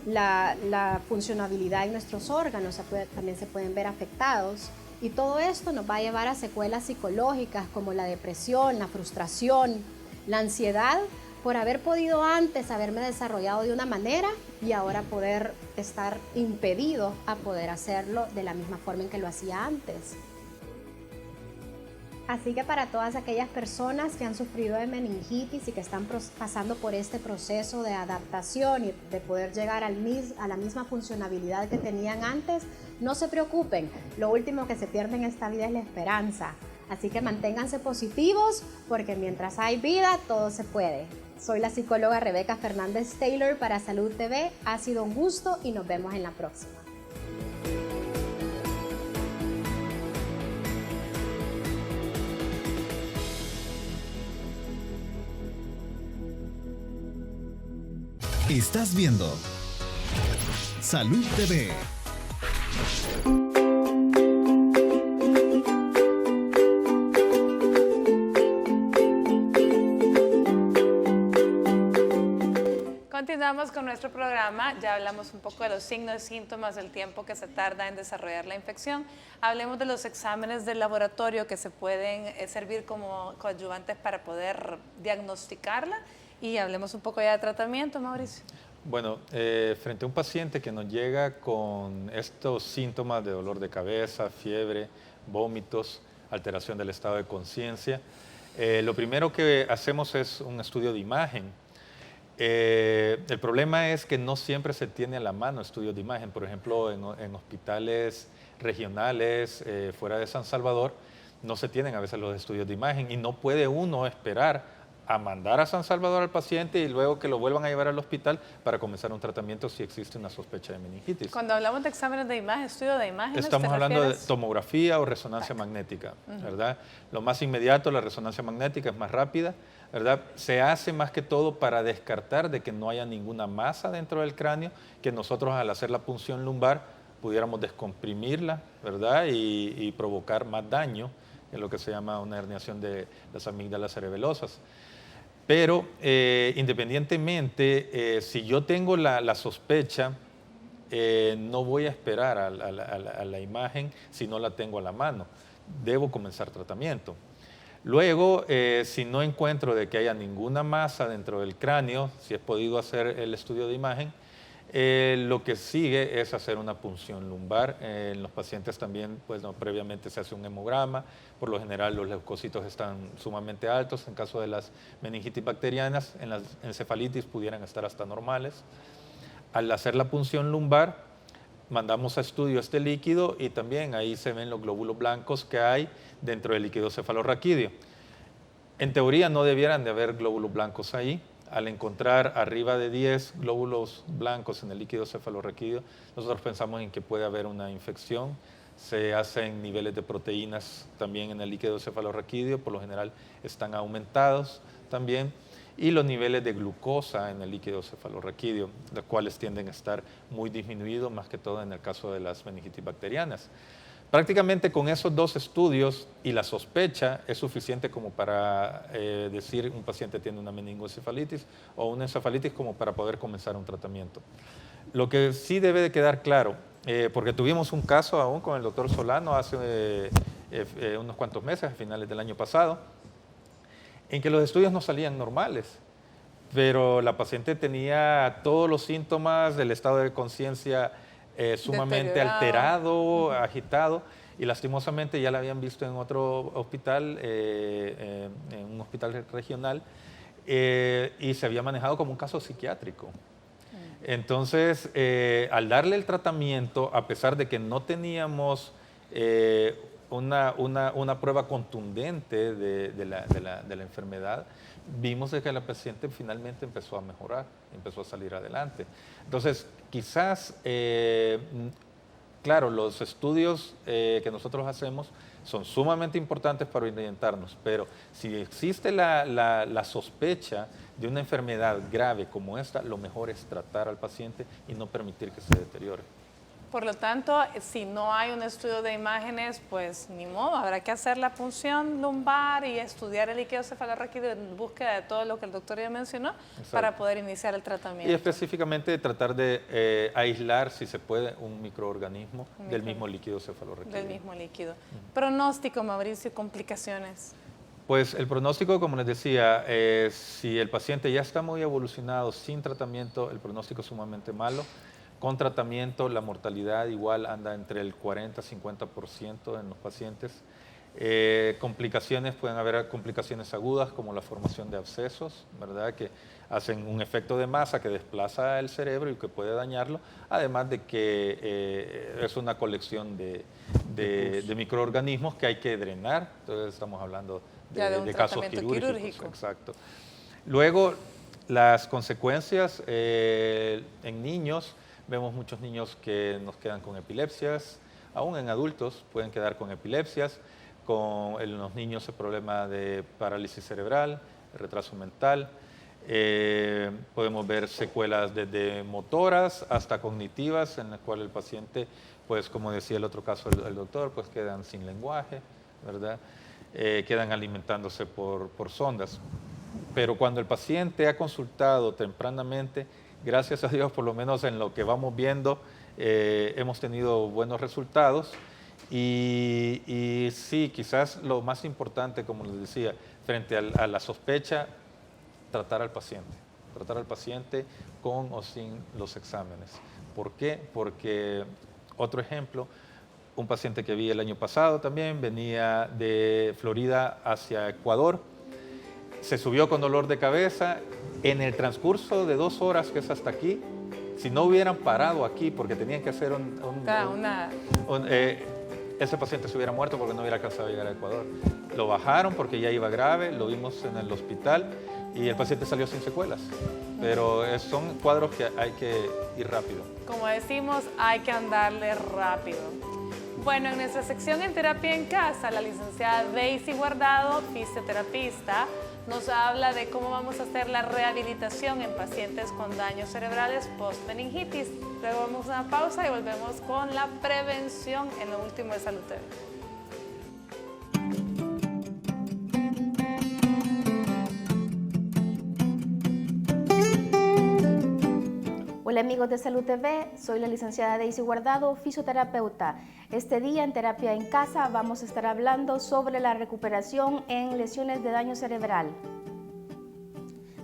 Speaker 2: la funcionabilidad en nuestros órganos también se pueden ver afectados y todo esto nos va a llevar a secuelas psicológicas como la depresión, la frustración, la ansiedad por haber podido antes haberme desarrollado de una manera y ahora poder estar impedido a poder hacerlo de la misma forma en que lo hacía antes. Así que para todas aquellas personas que han sufrido de meningitis y que están pasando por este proceso de adaptación y de poder llegar a la misma funcionabilidad que tenían antes, no se preocupen, lo último que se pierde en esta vida es la esperanza. Así que manténganse positivos porque mientras hay vida, todo se puede. Soy la psicóloga Rebeca Fernández Taylor para Salud TV. Ha sido un gusto y nos vemos en la próxima.
Speaker 5: Estás viendo Salud TV.
Speaker 1: Continuamos con nuestro programa, ya hablamos un poco de los signos y síntomas, del tiempo que se tarda en desarrollar la infección. Hablemos de los exámenes del laboratorio que se pueden servir como coadyuvantes para poder diagnosticarla, y hablemos un poco ya de tratamiento, Mauricio.
Speaker 4: Bueno, frente a un paciente que nos llega con estos síntomas de dolor de cabeza, fiebre, vómitos, alteración del estado de conciencia, lo primero que hacemos es un estudio de imagen. El problema es que no siempre se tiene a la mano estudios de imagen. Por ejemplo, en hospitales regionales fuera de San Salvador no se tienen a veces los estudios de imagen, y no puede uno esperar a mandar a San Salvador al paciente y luego que lo vuelvan a llevar al hospital para comenzar un tratamiento si existe una sospecha de meningitis.
Speaker 1: Cuando hablamos de exámenes de imagen, estudio de imágenes,
Speaker 4: estamos hablando de tomografía o resonancia magnética, ¿verdad? Lo más inmediato, la resonancia magnética, es más rápida, ¿verdad? Se hace más que todo para descartar de que no haya ninguna masa dentro del cráneo, que nosotros al hacer la punción lumbar pudiéramos descomprimirla, ¿verdad? Y provocar más daño, en lo que se llama una herniación de las amígdalas cerebelosas. Pero independientemente, si yo tengo la sospecha, no voy a esperar a la imagen si no la tengo a la mano. Debo comenzar tratamiento. Luego, si no encuentro de que haya ninguna masa dentro del cráneo, si he podido hacer el estudio de imagen, lo que sigue es hacer una punción lumbar. En los pacientes también, pues, previamente se hace un hemograma. Por lo general los leucocitos están sumamente altos. En caso de las meningitis bacterianas, en las encefalitis pudieran estar hasta normales. Al hacer la punción lumbar, mandamos a estudio este líquido y también ahí se ven los glóbulos blancos que hay dentro del líquido cefalorraquídeo. En teoría no debieran de haber glóbulos blancos ahí. Al encontrar arriba de 10 glóbulos blancos en el líquido cefalorraquídeo, nosotros pensamos en que puede haber una infección. Se hacen niveles de proteínas también en el líquido cefalorraquídeo, por lo general están aumentados también, y los niveles de glucosa en el líquido cefalorraquídeo, los cuales tienden a estar muy disminuidos, más que todo en el caso de las meningitis bacterianas. Prácticamente con esos dos estudios y la sospecha es suficiente como para decir un paciente tiene una meningoencefalitis o una encefalitis como para poder comenzar un tratamiento. Lo que sí debe de quedar claro, porque tuvimos un caso aún con el doctor Solano hace unos cuantos meses, a finales del año pasado, en que los estudios no salían normales, pero la paciente tenía todos los síntomas del estado de conciencia sumamente alterado, agitado, y lastimosamente ya la habían visto en otro hospital, en un hospital regional, y se había manejado como un caso psiquiátrico. Entonces, al darle el tratamiento, a pesar de que no teníamos una prueba contundente de la enfermedad, vimos de que la paciente finalmente empezó a mejorar, empezó a salir adelante. Entonces, quizás, claro, los estudios que nosotros hacemos son sumamente importantes para orientarnos, pero si existe la sospecha de una enfermedad grave como esta, lo mejor es tratar al paciente y no permitir que se deteriore.
Speaker 1: Por lo tanto, si no hay un estudio de imágenes, pues ni modo, habrá que hacer la punción lumbar y estudiar el líquido cefalorraquídeo en búsqueda de todo lo que el doctor ya mencionó. Exacto. Para poder iniciar el tratamiento.
Speaker 4: Y específicamente tratar de aislar, si se puede, un microorganismo del mismo líquido cefalorraquídeo.
Speaker 1: Del mismo líquido. Pronóstico, Mauricio, y complicaciones.
Speaker 4: Pues el pronóstico, como les decía, si el paciente ya está muy evolucionado sin tratamiento, el pronóstico es sumamente malo. Con tratamiento, la mortalidad igual anda entre el 40-50% en los pacientes. Complicaciones, pueden haber complicaciones agudas como la formación de abscesos, ¿verdad? Que hacen un efecto de masa que desplaza el cerebro y que puede dañarlo, además de que es una colección de microorganismos que hay que drenar. Entonces estamos hablando de casos quirúrgicos. Exacto. Luego, las consecuencias en niños. Vemos muchos niños que nos quedan con epilepsias, aún en adultos pueden quedar con epilepsias, en los niños el problema de parálisis cerebral, retraso mental, Podemos ver secuelas desde motoras hasta cognitivas, en las cuales el paciente, pues como decía el otro caso el doctor, pues quedan sin lenguaje, ¿verdad? Quedan alimentándose por sondas. Pero cuando el paciente ha consultado tempranamente, gracias a Dios, por lo menos en lo que vamos viendo, hemos tenido buenos resultados. Y sí, quizás lo más importante, como les decía, frente a la sospecha, tratar al paciente con o sin los exámenes. ¿Por qué? Porque, otro ejemplo, un paciente que vi el año pasado también, venía de Florida hacia Ecuador, se subió con dolor de cabeza, en el transcurso de 2 horas, que es hasta aquí, si no hubieran parado aquí porque tenían que hacer ese paciente se hubiera muerto porque no hubiera alcanzado a llegar a Ecuador. Lo bajaron porque ya iba grave, lo vimos en el hospital y el paciente salió sin secuelas. Pero son cuadros que hay que ir rápido.
Speaker 1: Como decimos, hay que andarle rápido. Bueno, en nuestra sección en Terapia en Casa, la licenciada Daisy Guardado, fisioterapista, nos habla de cómo vamos a hacer la rehabilitación en pacientes con daños cerebrales post-meningitis. Luego vamos a una pausa y volvemos con la prevención en lo último de Salud TV.
Speaker 2: Hola amigos de Salud TV, soy la licenciada Daisy Guardado, fisioterapeuta. Este día en Terapia en Casa vamos a estar hablando sobre la recuperación en lesiones de daño cerebral.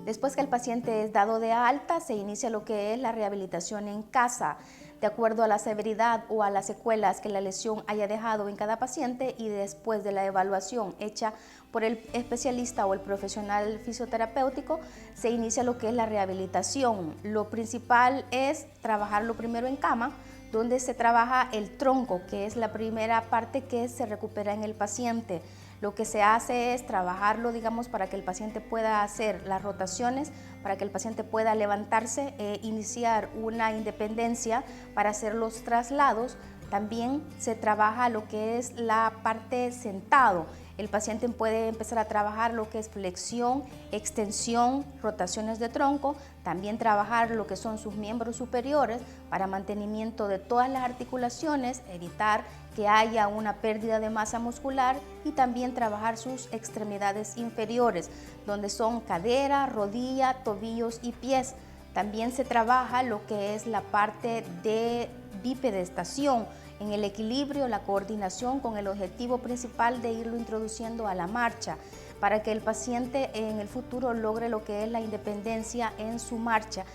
Speaker 2: Después que el paciente es dado de alta, se inicia lo que es la rehabilitación en casa, de acuerdo a la severidad o a las secuelas que la lesión haya dejado en cada paciente y después de la evaluación hecha por el especialista o el profesional fisioterapéutico, se inicia lo que es la rehabilitación. Lo principal es trabajarlo primero en cama, donde se trabaja el tronco, que es la primera parte que se recupera en el paciente. Lo que se hace es trabajarlo, digamos, para que el paciente pueda hacer las rotaciones, para que el paciente pueda levantarse, iniciar una independencia para hacer los traslados. También se trabaja lo que es la parte sentado. El paciente puede empezar a trabajar lo que es flexión, extensión, rotaciones de tronco, también trabajar lo que son sus miembros superiores para mantenimiento de todas las articulaciones, evitar que haya una pérdida de masa muscular y también trabajar sus extremidades inferiores, donde son cadera, rodilla, tobillos y pies. También se trabaja lo que es la parte de bipedestación, en el equilibrio, la coordinación con el objetivo principal de irlo introduciendo a la marcha para que el paciente en el futuro logre lo que es la independencia en su marcha,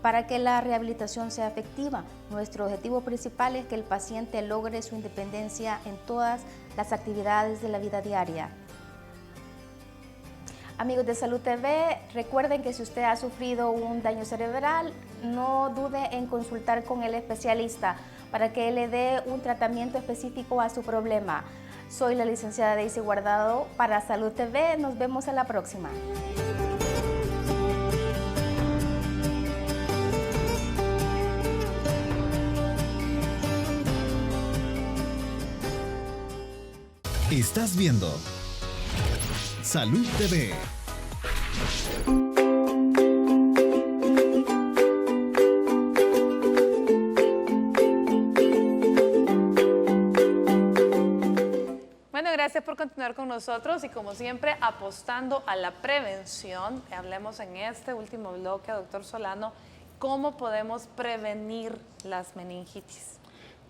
Speaker 2: para que la rehabilitación sea efectiva. Nuestro objetivo principal es que el paciente logre su independencia en todas las actividades de la vida diaria. Amigos de Salud TV, recuerden que si usted ha sufrido un daño cerebral, no dude en consultar con el especialista para que le dé un tratamiento específico a su problema. Soy la licenciada Daisy Guardado para Salud TV. Nos vemos en la próxima.
Speaker 5: Estás viendo Salud TV.
Speaker 1: Bueno, gracias por continuar con nosotros y como siempre apostando a la prevención. Hablemos en este último bloque, doctor Solano, cómo podemos prevenir las meningitis.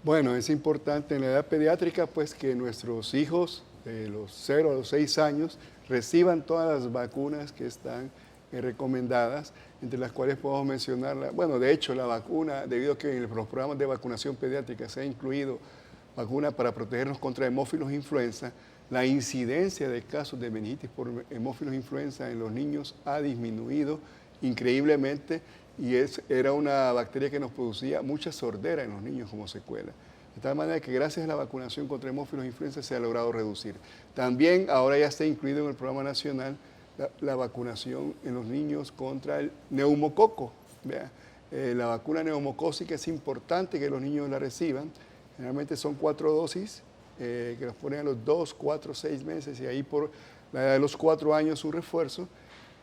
Speaker 3: Bueno, es importante en la edad pediátrica pues que nuestros hijos de los 0 a los 6 años reciban todas las vacunas que están recomendadas, entre las cuales podemos mencionar, bueno, de hecho la vacuna, debido a que en los programas de vacunación pediátrica se ha incluido vacuna para protegernos contra hemófilos influenza, la incidencia de casos de meningitis por hemófilos influenza en los niños ha disminuido increíblemente y era una bacteria que nos producía mucha sordera en los niños como secuela. De tal manera que gracias a la vacunación contra hemófilos influenza se ha logrado reducir. También ahora ya está incluido en el programa nacional la vacunación en los niños contra el neumococo. La vacuna neumocócica es importante que los niños la reciban. Generalmente son 4 dosis que los ponen a los 2, 4, 6 meses y ahí por la edad de los 4 años un refuerzo.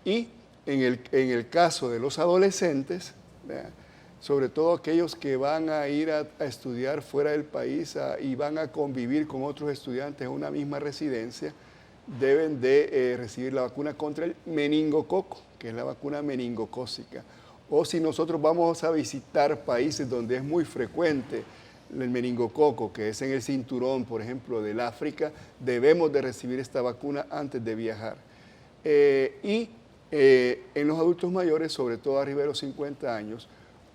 Speaker 3: Y En el caso de los adolescentes, ¿verdad?, sobre todo aquellos que van a ir a estudiar fuera del país y van a convivir con otros estudiantes en una misma residencia, deben de recibir la vacuna contra el meningococo, que es la vacuna meningocócica. O si nosotros vamos a visitar países donde es muy frecuente el meningococo, que es en el cinturón, por ejemplo, del África, debemos de recibir esta vacuna antes de viajar. En los adultos mayores, sobre todo arriba de los 50 años,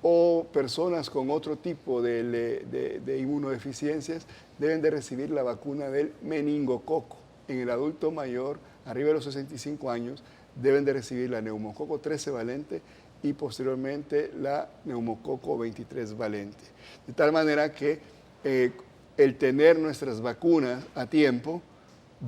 Speaker 3: o personas con otro tipo de inmunodeficiencias, deben de recibir la vacuna del meningococo. En el adulto mayor, arriba de los 65 años, deben de recibir la neumococo 13 valente y posteriormente la neumococo 23 valente. De tal manera que el tener nuestras vacunas a tiempo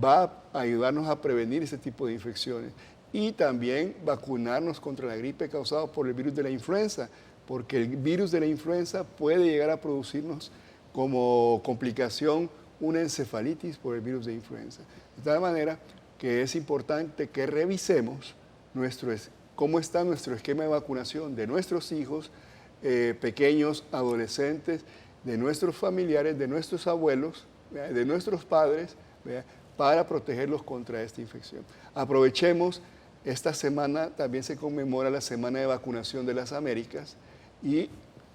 Speaker 3: va a ayudarnos a prevenir ese tipo de infecciones y también vacunarnos contra la gripe causada por el virus de la influenza, porque el virus de la influenza puede llegar a producirnos como complicación una encefalitis por el virus de influenza. De tal manera que es importante que revisemos cómo está nuestro esquema de vacunación de nuestros hijos, pequeños, adolescentes, de nuestros familiares, de nuestros abuelos, de nuestros padres, para protegerlos contra esta infección. Aprovechemos, esta semana también se conmemora la Semana de Vacunación de las Américas y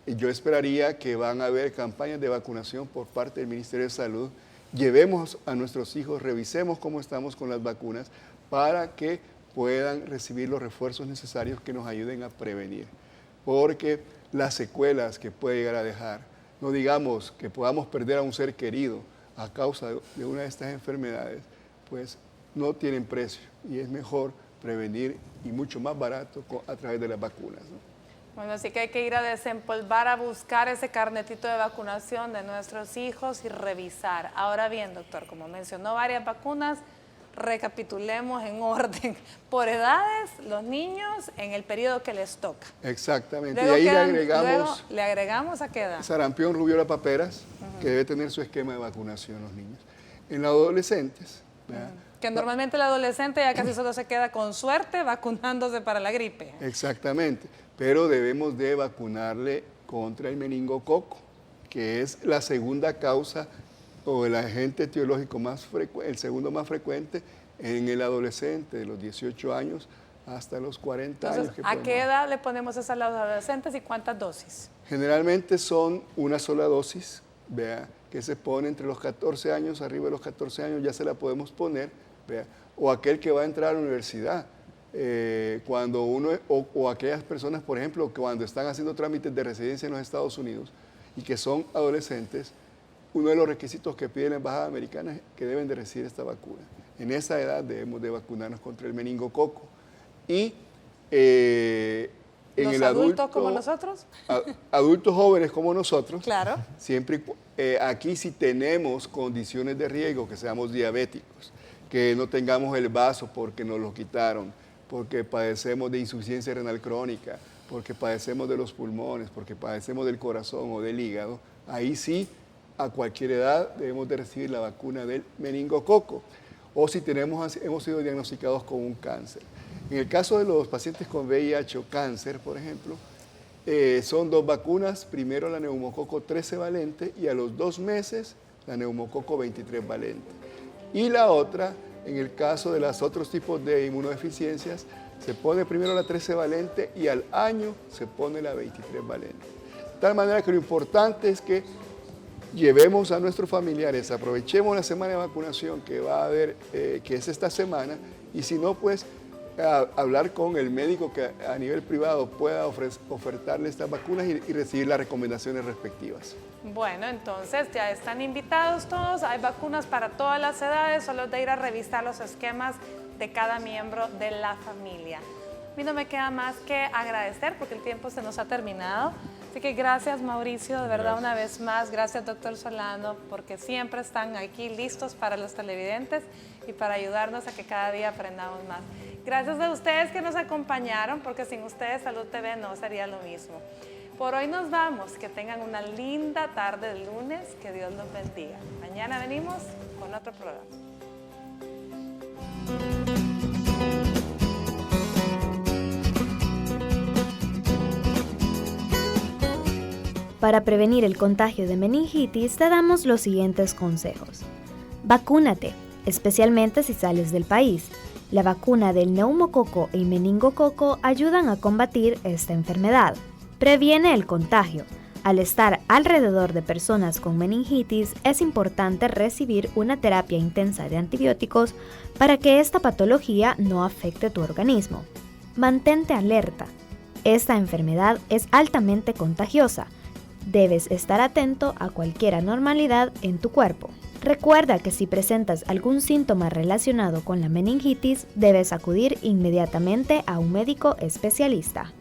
Speaker 3: yo esperaría que van a haber campañas de vacunación por parte del Ministerio de Salud. Llevemos a nuestros hijos, revisemos cómo estamos con las vacunas para que puedan recibir los refuerzos necesarios que nos ayuden a prevenir. Porque las secuelas que puede llegar a dejar, no digamos que podamos perder a un ser querido a causa de una de estas enfermedades, pues no tienen precio y es mejor prevenir y mucho más barato a través de las vacunas, ¿no?
Speaker 1: Bueno, así que hay que ir a desempolvar, a buscar ese carnetito de vacunación de nuestros hijos y revisar. Ahora bien, doctor, como mencionó varias vacunas, recapitulemos en orden. Por edades, los niños en el periodo que les toca.
Speaker 3: Exactamente.
Speaker 1: Luego
Speaker 3: y ahí
Speaker 1: le agregamos ¿a qué edad?
Speaker 3: Sarampión, rubiola, paperas, que debe tener su esquema de vacunación los niños. En los adolescentes,
Speaker 1: que normalmente el adolescente ya casi solo se queda con suerte vacunándose para la gripe.
Speaker 3: Exactamente, pero debemos de vacunarle contra el meningococo, que es la segunda causa o el agente etiológico más frecuente, el segundo más frecuente en el adolescente de los 18 años hasta los 40
Speaker 1: Entonces,
Speaker 3: años.
Speaker 1: ¿a qué edad le ponemos esa a los adolescentes y cuántas dosis?
Speaker 3: Generalmente son una sola dosis, que se pone entre los 14 años, arriba de los 14 años ya se la podemos poner, o aquel que va a entrar a la universidad, cuando o aquellas personas, por ejemplo, que cuando están haciendo trámites de residencia en los Estados Unidos y que son adolescentes, uno de los requisitos que pide la Embajada Americana es que deben de recibir esta vacuna. En esa edad debemos de vacunarnos contra el meningococo. Y en
Speaker 1: ¿Los
Speaker 3: el
Speaker 1: adultos como nosotros?
Speaker 3: Adultos jóvenes como nosotros.
Speaker 1: Claro.
Speaker 3: Siempre, aquí si tenemos condiciones de riesgo, que seamos diabéticos, que no tengamos el vaso porque nos lo quitaron, porque padecemos de insuficiencia renal crónica, porque padecemos de los pulmones, porque padecemos del corazón o del hígado, ahí sí, a cualquier edad debemos de recibir la vacuna del meningococo. O si hemos sido diagnosticados con un cáncer. En el caso de los pacientes con VIH o cáncer, por ejemplo, son dos vacunas, primero la neumococo 13 valente y a los 2 meses la neumococo 23 valente. Y la otra, en el caso de los otros tipos de inmunodeficiencias, se pone primero la 13 valente y al año se pone la 23 valente. De tal manera que lo importante es que llevemos a nuestros familiares, aprovechemos la semana de vacunación que va a haber, que es esta semana, y si no, pues hablar con el médico que a nivel privado pueda ofertarle estas vacunas y recibir las recomendaciones respectivas.
Speaker 1: Bueno, entonces ya están invitados todos, hay vacunas para todas las edades, solo de ir a revisar los esquemas de cada miembro de la familia. A mí no me queda más que agradecer porque el tiempo se nos ha terminado. Así que gracias, Mauricio, de verdad, una vez más. Gracias, doctor Solano, porque siempre están aquí listos para los televidentes y para ayudarnos a que cada día aprendamos más. Gracias a ustedes que nos acompañaron, porque sin ustedes Salud TV no sería lo mismo. Por hoy nos vamos. Que tengan una linda tarde de lunes. Que Dios los bendiga. Mañana venimos con otro programa.
Speaker 2: Para prevenir el contagio de meningitis te damos los siguientes consejos. Vacúnate, especialmente si sales del país. La vacuna del neumococo y meningococo ayudan a combatir esta enfermedad. Previene el contagio. Al estar alrededor de personas con meningitis, es importante recibir una terapia intensa de antibióticos para que esta patología no afecte tu organismo. Mantente alerta. Esta enfermedad es altamente contagiosa. Debes estar atento a cualquier anormalidad en tu cuerpo. Recuerda que si presentas algún síntoma relacionado con la meningitis, debes acudir inmediatamente a un médico especialista.